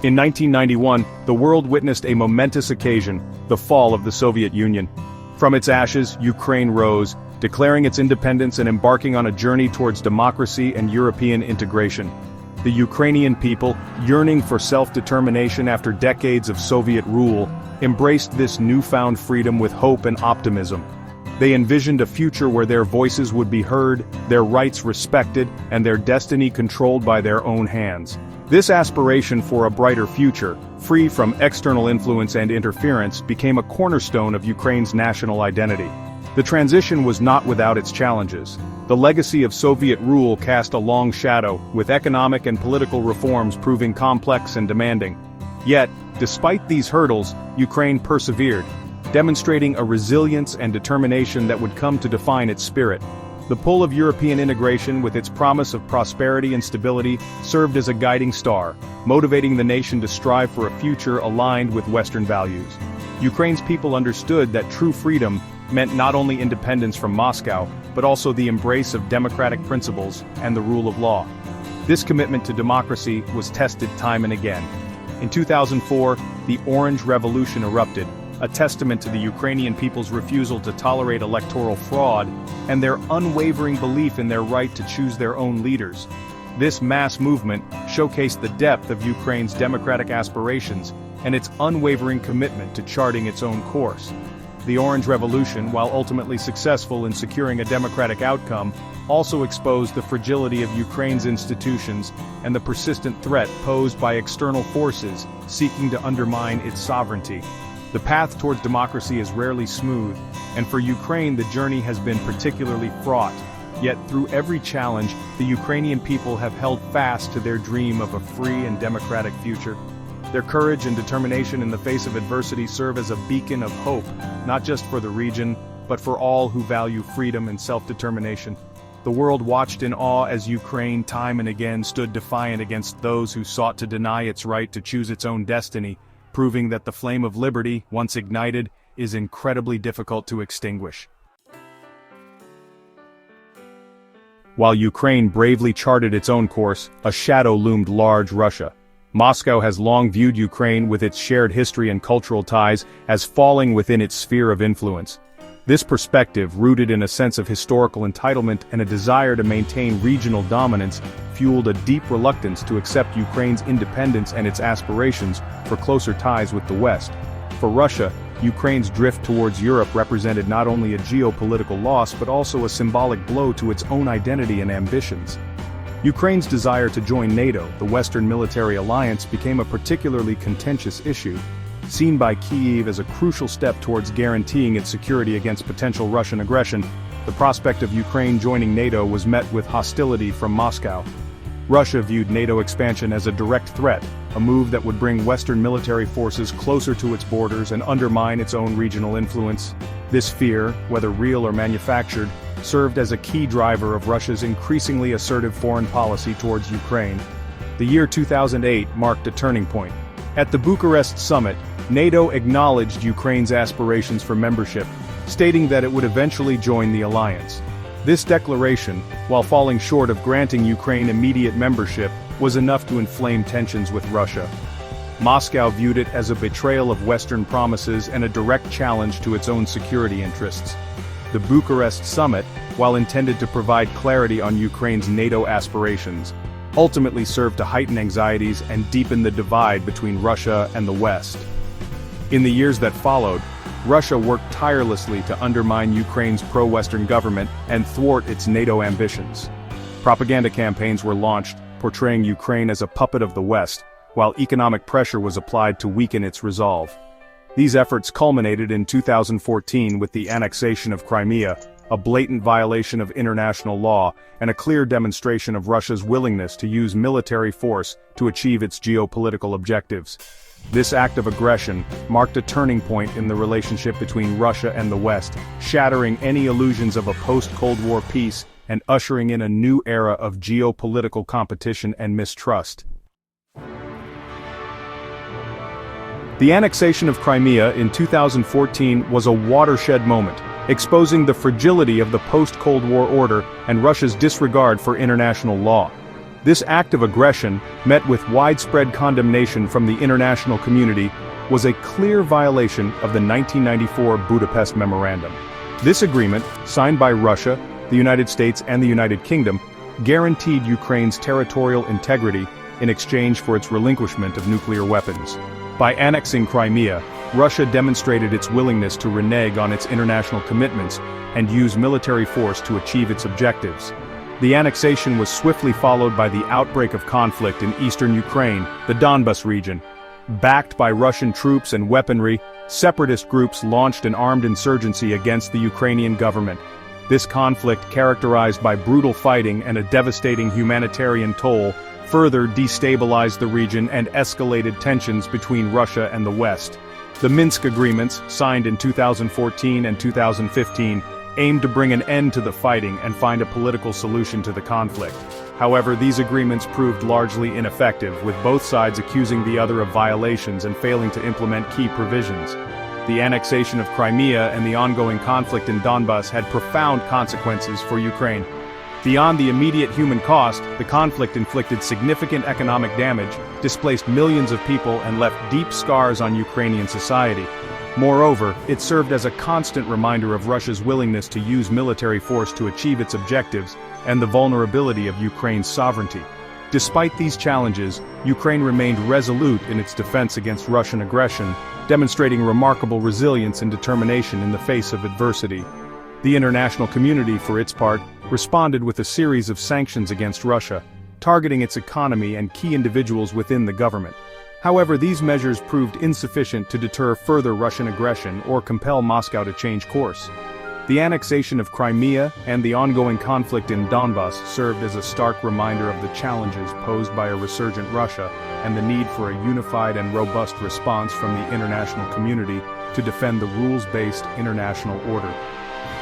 In 1991, the world witnessed a momentous occasion, the fall of the Soviet Union. From its ashes, Ukraine rose, declaring its independence and embarking on a journey towards democracy and European integration. The Ukrainian people, yearning for self-determination after decades of Soviet rule, embraced this newfound freedom with hope and optimism. They envisioned a future where their voices would be heard, their rights respected, and their destiny controlled by their own hands. This aspiration for a brighter future, free from external influence and interference, became a cornerstone of Ukraine's national identity. The transition was not without its challenges. The legacy of Soviet rule cast a long shadow, with economic and political reforms proving complex and demanding. Yet, despite these hurdles, Ukraine persevered, demonstrating a resilience and determination that would come to define its spirit. The pull of European integration, with its promise of prosperity and stability, served as a guiding star, motivating the nation to strive for a future aligned with Western values. Ukraine's people understood that true freedom meant not only independence from Moscow, but also the embrace of democratic principles and the rule of law. This commitment to democracy was tested time and again. In 2004, the Orange Revolution erupted, a testament to the Ukrainian people's refusal to tolerate electoral fraud and their unwavering belief in their right to choose their own leaders. This mass movement showcased the depth of Ukraine's democratic aspirations and its unwavering commitment to charting its own course. The Orange Revolution, while ultimately successful in securing a democratic outcome, also exposed the fragility of Ukraine's institutions and the persistent threat posed by external forces seeking to undermine its sovereignty. The path towards democracy is rarely smooth, and for Ukraine the journey has been particularly fraught. Yet through every challenge, the Ukrainian people have held fast to their dream of a free and democratic future. Their courage and determination in the face of adversity serve as a beacon of hope, not just for the region, but for all who value freedom and self-determination. The world watched in awe as Ukraine time and again stood defiant against those who sought to deny its right to choose its own destiny, proving that the flame of liberty, once ignited, is incredibly difficult to extinguish. While Ukraine bravely charted its own course, a shadow loomed large: Russia. Moscow has long viewed Ukraine, with its shared history and cultural ties, as falling within its sphere of influence. This perspective, rooted in a sense of historical entitlement and a desire to maintain regional dominance, fueled a deep reluctance to accept Ukraine's independence and its aspirations for closer ties with the West. For Russia, Ukraine's drift towards Europe represented not only a geopolitical loss but also a symbolic blow to its own identity and ambitions. Ukraine's desire to join NATO, the Western military alliance, became a particularly contentious issue, seen by Kyiv as a crucial step towards guaranteeing its security against potential Russian aggression. The prospect of Ukraine joining NATO was met with hostility from Moscow. Russia viewed NATO expansion as a direct threat, a move that would bring Western military forces closer to its borders and undermine its own regional influence. This fear, whether real or manufactured, served as a key driver of Russia's increasingly assertive foreign policy towards Ukraine. The year 2008 marked a turning point. At the Bucharest summit, NATO acknowledged Ukraine's aspirations for membership, stating that it would eventually join the alliance. This declaration, while falling short of granting Ukraine immediate membership, was enough to inflame tensions with Russia. Moscow viewed it as a betrayal of Western promises and a direct challenge to its own security interests. The Bucharest summit, while intended to provide clarity on Ukraine's NATO aspirations, ultimately served to heighten anxieties and deepen the divide between Russia and the West. In the years that followed, Russia worked tirelessly to undermine Ukraine's pro-Western government and thwart its NATO ambitions. Propaganda campaigns were launched, portraying Ukraine as a puppet of the West, while economic pressure was applied to weaken its resolve. These efforts culminated in 2014 with the annexation of Crimea, a blatant violation of international law and a clear demonstration of Russia's willingness to use military force to achieve its geopolitical objectives. This act of aggression marked a turning point in the relationship between Russia and the West, shattering any illusions of a post-Cold War peace and ushering in a new era of geopolitical competition and mistrust. The annexation of Crimea in 2014 was a watershed moment, exposing the fragility of the post-Cold War order and Russia's disregard for international law. This act of aggression, met with widespread condemnation from the international community, was a clear violation of the 1994 Budapest Memorandum. This agreement, signed by Russia, the United States and the United Kingdom, guaranteed Ukraine's territorial integrity in exchange for its relinquishment of nuclear weapons. By annexing Crimea, Russia demonstrated its willingness to renege on its international commitments and use military force to achieve its objectives. The annexation was swiftly followed by the outbreak of conflict in eastern Ukraine, the Donbas region. Backed by Russian troops and weaponry, separatist groups launched an armed insurgency against the Ukrainian government. This conflict, characterized by brutal fighting and a devastating humanitarian toll, further destabilized the region and escalated tensions between Russia and the West. The Minsk agreements, signed in 2014 and 2015, aimed to bring an end to the fighting and find a political solution to the conflict. However, these agreements proved largely ineffective, with both sides accusing the other of violations and failing to implement key provisions. The annexation of Crimea and the ongoing conflict in Donbas had profound consequences for Ukraine. Beyond the immediate human cost, the conflict inflicted significant economic damage, displaced millions of people and left deep scars on Ukrainian society. Moreover, it served as a constant reminder of Russia's willingness to use military force to achieve its objectives and the vulnerability of Ukraine's sovereignty. Despite these challenges, Ukraine remained resolute in its defense against Russian aggression, demonstrating remarkable resilience and determination in the face of adversity. The international community, for its part, responded with a series of sanctions against Russia, targeting its economy and key individuals within the government. However, these measures proved insufficient to deter further Russian aggression or compel Moscow to change course. The annexation of Crimea and the ongoing conflict in Donbas served as a stark reminder of the challenges posed by a resurgent Russia and the need for a unified and robust response from the international community to defend the rules-based international order.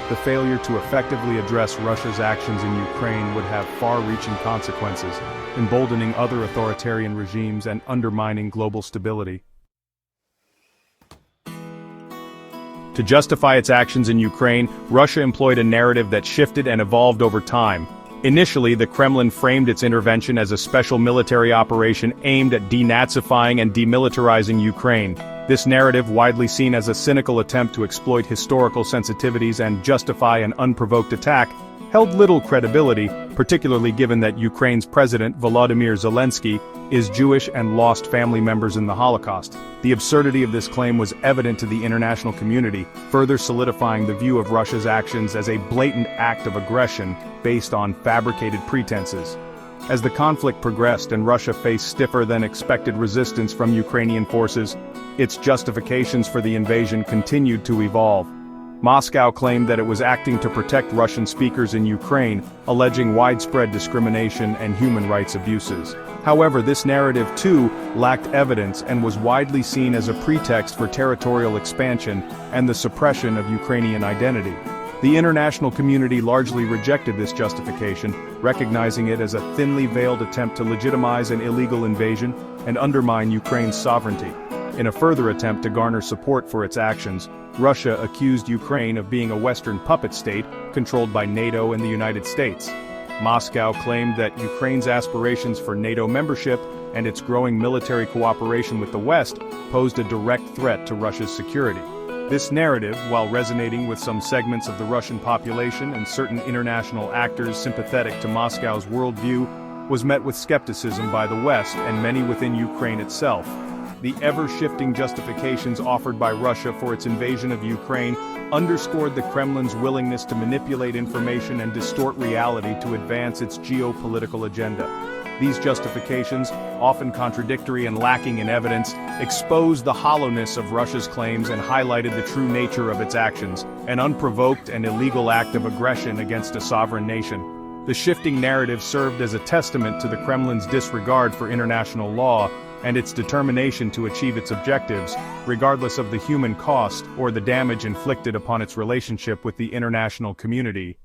The failure to effectively address Russia's actions in Ukraine would have far-reaching consequences, emboldening other authoritarian regimes and undermining global stability. To justify its actions in Ukraine, Russia employed a narrative that shifted and evolved over time. Initially, the Kremlin framed its intervention as a special military operation aimed at denazifying and demilitarizing Ukraine. This narrative, widely seen as a cynical attempt to exploit historical sensitivities and justify an unprovoked attack, held little credibility, particularly given that Ukraine's president, Volodymyr Zelensky, is Jewish and lost family members in the Holocaust. The absurdity of this claim was evident to the international community, further solidifying the view of Russia's actions as a blatant act of aggression based on fabricated pretenses. As the conflict progressed and Russia faced stiffer than expected resistance from Ukrainian forces, its justifications for the invasion continued to evolve. Moscow claimed that it was acting to protect Russian speakers in Ukraine, alleging widespread discrimination and human rights abuses. However, this narrative too lacked evidence and was widely seen as a pretext for territorial expansion and the suppression of Ukrainian identity. The international community largely rejected this justification, recognizing it as a thinly veiled attempt to legitimize an illegal invasion and undermine Ukraine's sovereignty. In a further attempt to garner support for its actions, Russia accused Ukraine of being a Western puppet state controlled by NATO and the United States. Moscow claimed that Ukraine's aspirations for NATO membership and its growing military cooperation with the West posed a direct threat to Russia's security. This narrative, while resonating with some segments of the Russian population and certain international actors sympathetic to Moscow's worldview, was met with skepticism by the West and many within Ukraine itself. The ever-shifting justifications offered by Russia for its invasion of Ukraine underscored the Kremlin's willingness to manipulate information and distort reality to advance its geopolitical agenda. These justifications, often contradictory and lacking in evidence, exposed the hollowness of Russia's claims and highlighted the true nature of its actions, an unprovoked and illegal act of aggression against a sovereign nation. The shifting narrative served as a testament to the Kremlin's disregard for international law and its determination to achieve its objectives, regardless of the human cost or the damage inflicted upon its relationship with the international community.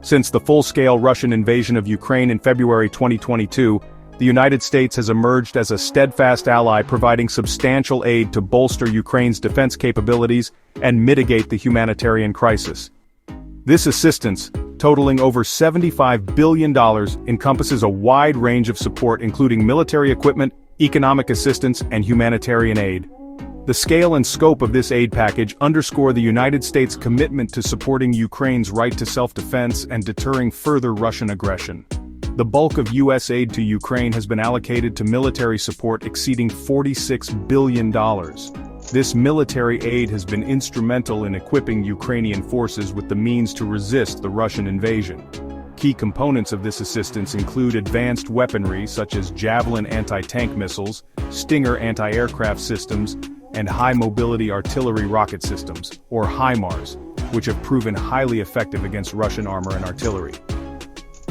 Since the full-scale Russian invasion of Ukraine in February 2022, the United States has emerged as a steadfast ally providing substantial aid to bolster Ukraine's defense capabilities and mitigate the humanitarian crisis. This assistance, totaling over $75 billion, encompasses a wide range of support including military equipment, economic assistance, and humanitarian aid. The scale and scope of this aid package underscore the United States' commitment to supporting Ukraine's right to self-defense and deterring further Russian aggression. The bulk of U.S. aid to Ukraine has been allocated to military support exceeding $46 billion. This military aid has been instrumental in equipping Ukrainian forces with the means to resist the Russian invasion. Key components of this assistance include advanced weaponry such as Javelin anti-tank missiles, Stinger anti-aircraft systems, and high-mobility artillery rocket systems, or HIMARS, which have proven highly effective against Russian armor and artillery.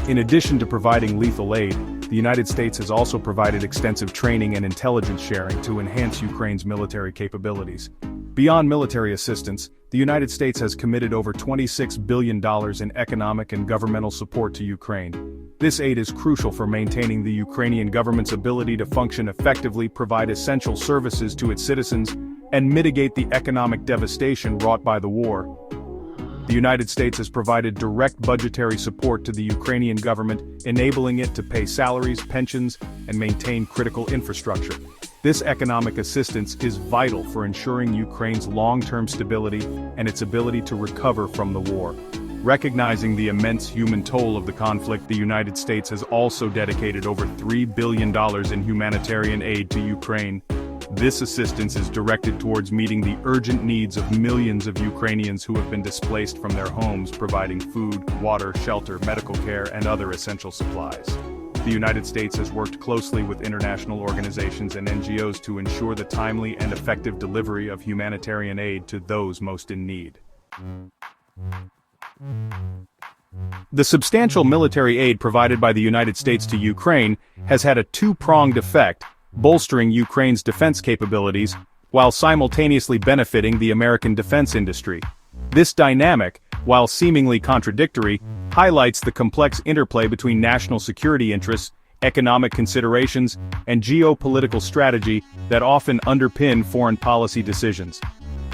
In addition to providing lethal aid, the United States has also provided extensive training and intelligence sharing to enhance Ukraine's military capabilities. Beyond military assistance, the United States has committed over $26 billion in economic and governmental support to Ukraine. This aid is crucial for maintaining the Ukrainian government's ability to function effectively, provide essential services to its citizens, and mitigate the economic devastation wrought by the war. The United States has provided direct budgetary support to the Ukrainian government, enabling it to pay salaries, pensions, and maintain critical infrastructure. This economic assistance is vital for ensuring Ukraine's long-term stability and its ability to recover from the war. Recognizing the immense human toll of the conflict, the United States has also dedicated over $3 billion in humanitarian aid to Ukraine. This assistance is directed towards meeting the urgent needs of millions of Ukrainians who have been displaced from their homes, providing food, water, shelter, medical care, and other essential supplies. The United States has worked closely with international organizations and NGOs to ensure the timely and effective delivery of humanitarian aid to those most in need. The substantial military aid provided by the United States to Ukraine has had a two-pronged effect, bolstering Ukraine's defense capabilities, while simultaneously benefiting the American defense industry. This dynamic, while seemingly contradictory, highlights the complex interplay between national security interests, economic considerations, and geopolitical strategy that often underpin foreign policy decisions.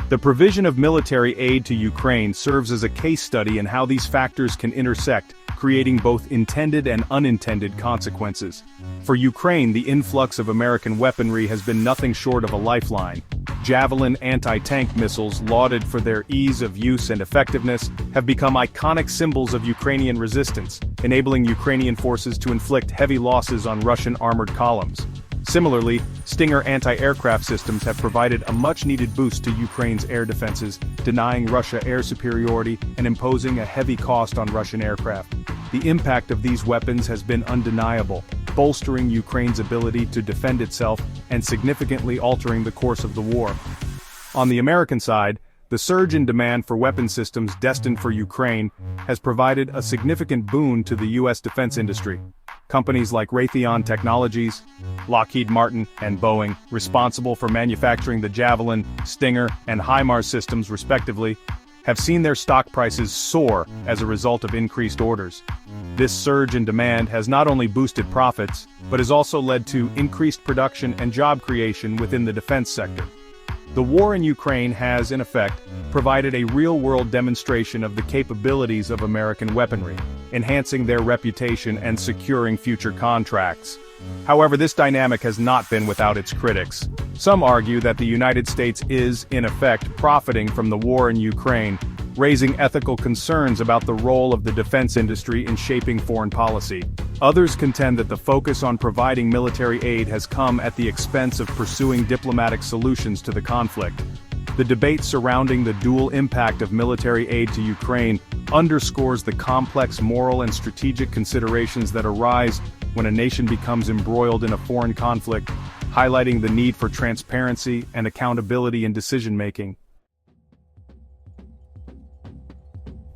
The provision of military aid to Ukraine serves as a case study in how these factors can intersect, creating both intended and unintended consequences. For Ukraine, the influx of American weaponry has been nothing short of a lifeline. Javelin anti-tank missiles, lauded for their ease of use and effectiveness, have become iconic symbols of Ukrainian resistance, enabling Ukrainian forces to inflict heavy losses on Russian armored columns. Similarly, Stinger anti-aircraft systems have provided a much-needed boost to Ukraine's air defenses, denying Russia air superiority and imposing a heavy cost on Russian aircraft. The impact of these weapons has been undeniable, bolstering Ukraine's ability to defend itself and significantly altering the course of the war. On the American side, the surge in demand for weapon systems destined for Ukraine has provided a significant boon to the U.S. defense industry. Companies like Raytheon Technologies, Lockheed Martin, and Boeing, responsible for manufacturing the Javelin, Stinger, and HIMARS systems respectively, have seen their stock prices soar as a result of increased orders. This surge in demand has not only boosted profits, but has also led to increased production and job creation within the defense sector. The war in Ukraine has, in effect, provided a real-world demonstration of the capabilities of American weaponry, enhancing their reputation and securing future contracts. However, this dynamic has not been without its critics. Some argue that the United States is, in effect, profiting from the war in Ukraine, raising ethical concerns about the role of the defense industry in shaping foreign policy. Others contend that the focus on providing military aid has come at the expense of pursuing diplomatic solutions to the conflict. The debate surrounding the dual impact of military aid to Ukraine underscores the complex moral and strategic considerations that arise when a nation becomes embroiled in a foreign conflict, highlighting the need for transparency and accountability in decision-making.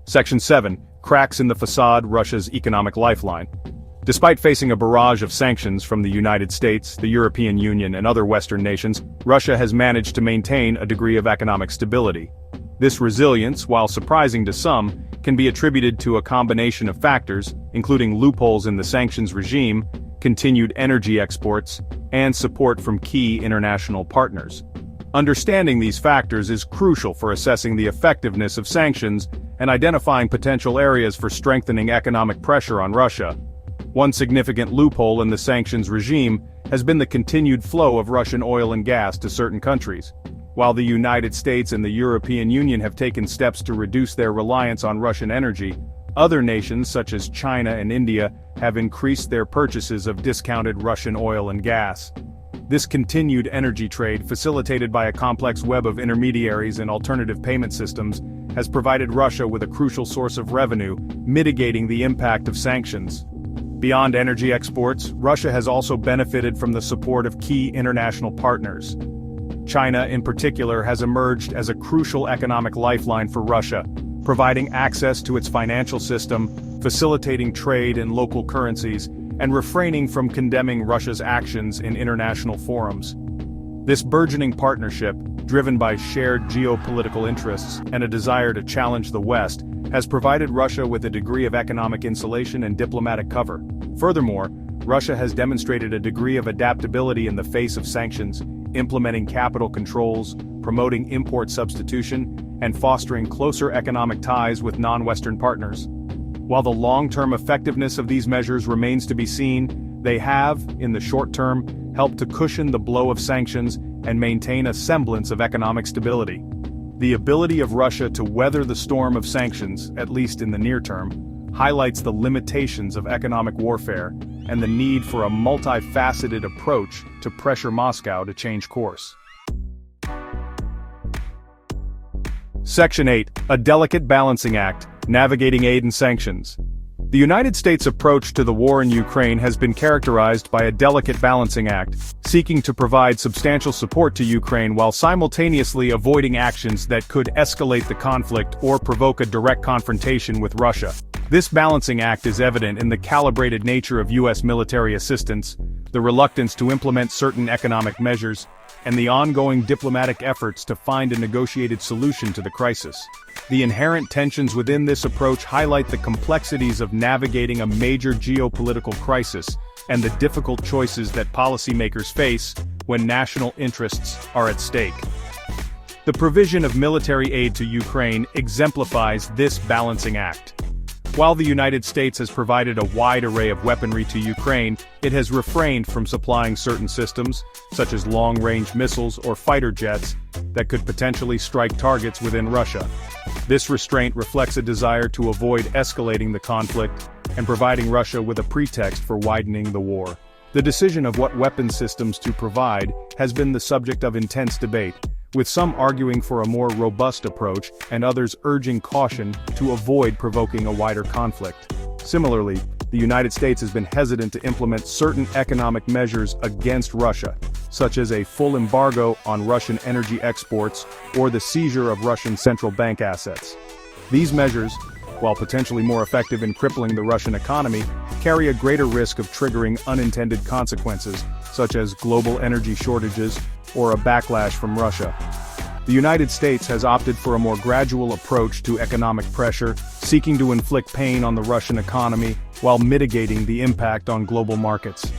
Section 7. Cracks in the facade: Russia's economic lifeline. Despite facing a barrage of sanctions from the United States, the European Union, and other Western nations, Russia has managed to maintain a degree of economic stability. This resilience, while surprising to some, can be attributed to a combination of factors, including loopholes in the sanctions regime, continued energy exports, and support from key international partners. Understanding these factors is crucial for assessing the effectiveness of sanctions and identifying potential areas for strengthening economic pressure on Russia. One significant loophole in the sanctions regime has been the continued flow of Russian oil and gas to certain countries. While the United States and the European Union have taken steps to reduce their reliance on Russian energy, other nations such as China and India have increased their purchases of discounted Russian oil and gas. This continued energy trade, facilitated by a complex web of intermediaries and alternative payment systems, has provided Russia with a crucial source of revenue, mitigating the impact of sanctions. Beyond energy exports, Russia has also benefited from the support of key international partners. China, in particular, has emerged as a crucial economic lifeline for Russia, providing access to its financial system, facilitating trade in local currencies, and refraining from condemning Russia's actions in international forums. This burgeoning partnership, driven by shared geopolitical interests and a desire to challenge the West, has provided Russia with a degree of economic insulation and diplomatic cover. Furthermore, Russia has demonstrated a degree of adaptability in the face of sanctions, implementing capital controls, promoting import substitution, and fostering closer economic ties with non-Western partners. While the long-term effectiveness of these measures remains to be seen, they have, in the short term, helped to cushion the blow of sanctions and maintain a semblance of economic stability. The ability of Russia to weather the storm of sanctions, at least in the near term, highlights the limitations of economic warfare and the need for a multifaceted approach to pressure Moscow to change course. Section 8. A delicate balancing act, navigating aid and sanctions. The United States' approach to the war in Ukraine has been characterized by a delicate balancing act, seeking to provide substantial support to Ukraine while simultaneously avoiding actions that could escalate the conflict or provoke a direct confrontation with Russia. This balancing act is evident in the calibrated nature of U.S. military assistance, the reluctance to implement certain economic measures, and the ongoing diplomatic efforts to find a negotiated solution to the crisis. The inherent tensions within this approach highlight the complexities of navigating a major geopolitical crisis and the difficult choices that policymakers face when national interests are at stake. The provision of military aid to Ukraine exemplifies this balancing act. While the United States has provided a wide array of weaponry to Ukraine, it has refrained from supplying certain systems, such as long-range missiles or fighter jets, that could potentially strike targets within Russia. This restraint reflects a desire to avoid escalating the conflict and providing Russia with a pretext for widening the war. The decision of what weapon systems to provide has been the subject of intense debate, with some arguing for a more robust approach and others urging caution to avoid provoking a wider conflict. Similarly, the United States has been hesitant to implement certain economic measures against Russia, such as a full embargo on Russian energy exports or the seizure of Russian central bank assets. These measures, while potentially more effective in crippling the Russian economy, carry a greater risk of triggering unintended consequences, such as global energy shortages or a backlash from Russia. The United States has opted for a more gradual approach to economic pressure, seeking to inflict pain on the Russian economy while mitigating the impact on global markets.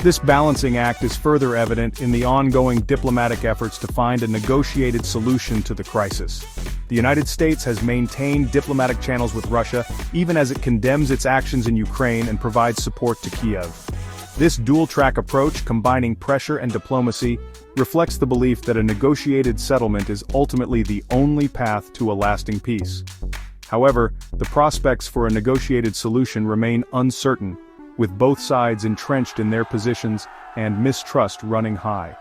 This balancing act is further evident in the ongoing diplomatic efforts to find a negotiated solution to the crisis. The United States has maintained diplomatic channels with Russia, even as it condemns its actions in Ukraine and provides support to Kiev. This dual-track approach, combining pressure and diplomacy, reflects the belief that a negotiated settlement is ultimately the only path to a lasting peace. However, the prospects for a negotiated solution remain uncertain, with both sides entrenched in their positions and mistrust running high.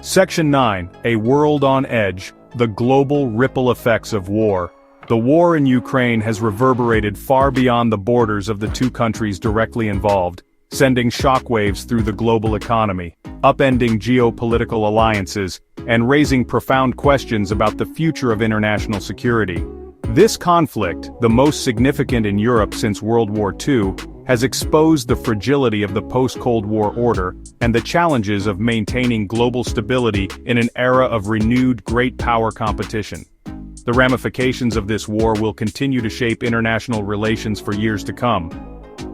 Section 9. A World on Edge, the Global Ripple Effects of War. The war in Ukraine has reverberated far beyond the borders of the two countries directly involved, sending shockwaves through the global economy, upending geopolitical alliances, and raising profound questions about the future of international security. This conflict, the most significant in Europe since World War II, has exposed the fragility of the post-Cold War order and the challenges of maintaining global stability in an era of renewed great power competition. The ramifications of this war will continue to shape international relations for years to come.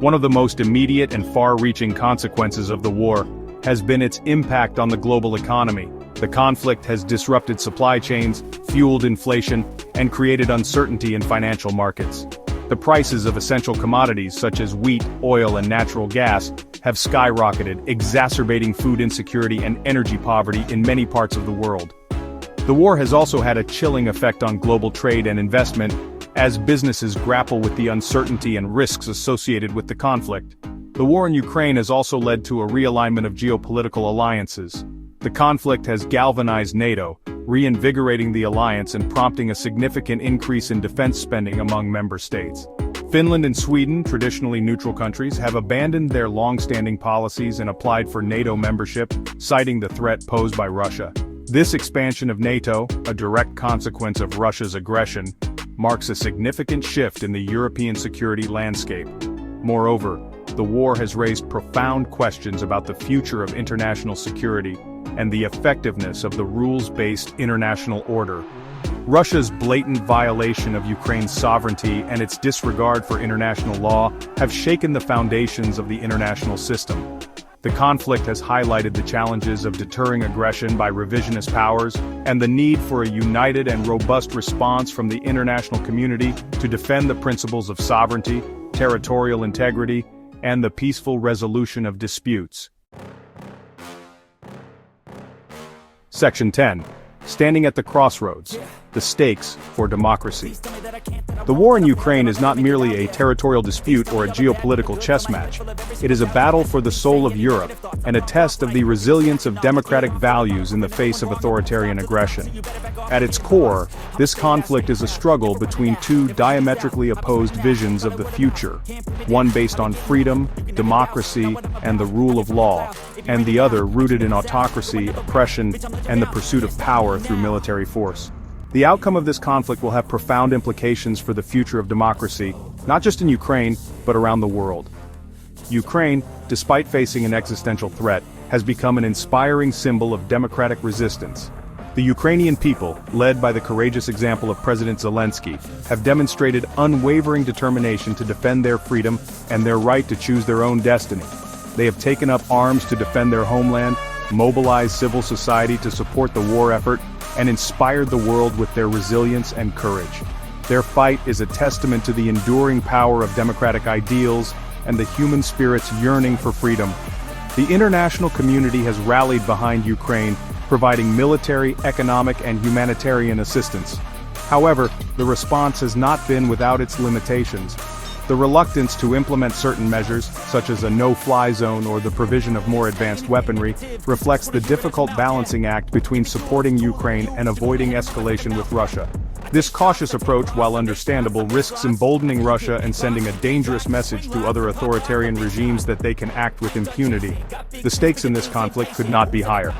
One of the most immediate and far-reaching consequences of the war has been its impact on the global economy. The conflict has disrupted supply chains, fueled inflation, and created uncertainty in financial markets. The prices of essential commodities such as wheat, oil, and natural gas have skyrocketed, exacerbating food insecurity and energy poverty in many parts of the world. The war has also had a chilling effect on global trade and investment, as businesses grapple with the uncertainty and risks associated with the conflict. The war in Ukraine has also led to a realignment of geopolitical alliances. The conflict has galvanized NATO, reinvigorating the alliance and prompting a significant increase in defense spending among member states. Finland and Sweden, traditionally neutral countries, have abandoned their long-standing policies and applied for NATO membership, citing the threat posed by Russia. This expansion of NATO, a direct consequence of Russia's aggression, marks a significant shift in the European security landscape. Moreover, the war has raised profound questions about the future of international security and the effectiveness of the rules-based international order. Russia's blatant violation of Ukraine's sovereignty and its disregard for international law have shaken the foundations of the international system. The conflict has highlighted the challenges of deterring aggression by revisionist powers and the need for a united and robust response from the international community to defend the principles of sovereignty, territorial integrity, and the peaceful resolution of disputes. Section 10. Standing at the crossroads. The stakes for democracy. The war in Ukraine is not merely a territorial dispute or a geopolitical chess match. It is a battle for the soul of Europe, and a test of the resilience of democratic values in the face of authoritarian aggression. At its core, this conflict is a struggle between two diametrically opposed visions of the future, one based on freedom, democracy, and the rule of law, and the other rooted in autocracy, oppression, and the pursuit of power through military force. The outcome of this conflict will have profound implications for the future of democracy, not just in Ukraine, but around the world. Ukraine, despite facing an existential threat, has become an inspiring symbol of democratic resistance. The Ukrainian people, led by the courageous example of President Zelensky, have demonstrated unwavering determination to defend their freedom and their right to choose their own destiny. They have taken up arms to defend their homeland, mobilized civil society to support the war effort, and inspired the world with their resilience and courage. Their fight is a testament to the enduring power of democratic ideals and the human spirit's yearning for freedom. The international community has rallied behind Ukraine, providing military, economic, and humanitarian assistance. However, the response has not been without its limitations. The reluctance to implement certain measures, such as a no-fly zone or the provision of more advanced weaponry, reflects the difficult balancing act between supporting Ukraine and avoiding escalation with Russia. This cautious approach, while understandable, risks emboldening Russia and sending a dangerous message to other authoritarian regimes that they can act with impunity. The stakes in this conflict could not be higher.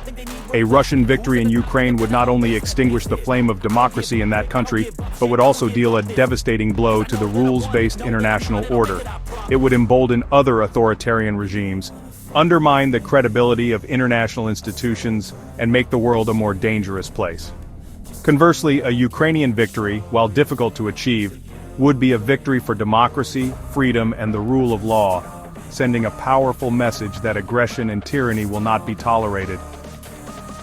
A Russian victory in Ukraine would not only extinguish the flame of democracy in that country, but would also deal a devastating blow to the rules-based international order. It would embolden other authoritarian regimes, undermine the credibility of international institutions, and make the world a more dangerous place. Conversely, a Ukrainian victory, while difficult to achieve, would be a victory for democracy, freedom, and the rule of law, sending a powerful message that aggression and tyranny will not be tolerated.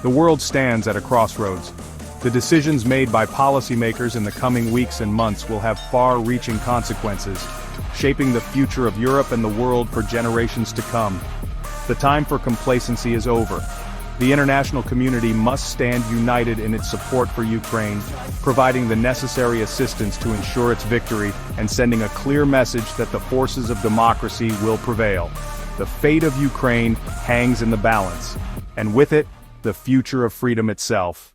The world stands at a crossroads. The decisions made by policymakers in the coming weeks and months will have far-reaching consequences, shaping the future of Europe and the world for generations to come. The time for complacency is over. The international community must stand united in its support for Ukraine, providing the necessary assistance to ensure its victory and sending a clear message that the forces of democracy will prevail. The fate of Ukraine hangs in the balance, and with it, the future of freedom itself.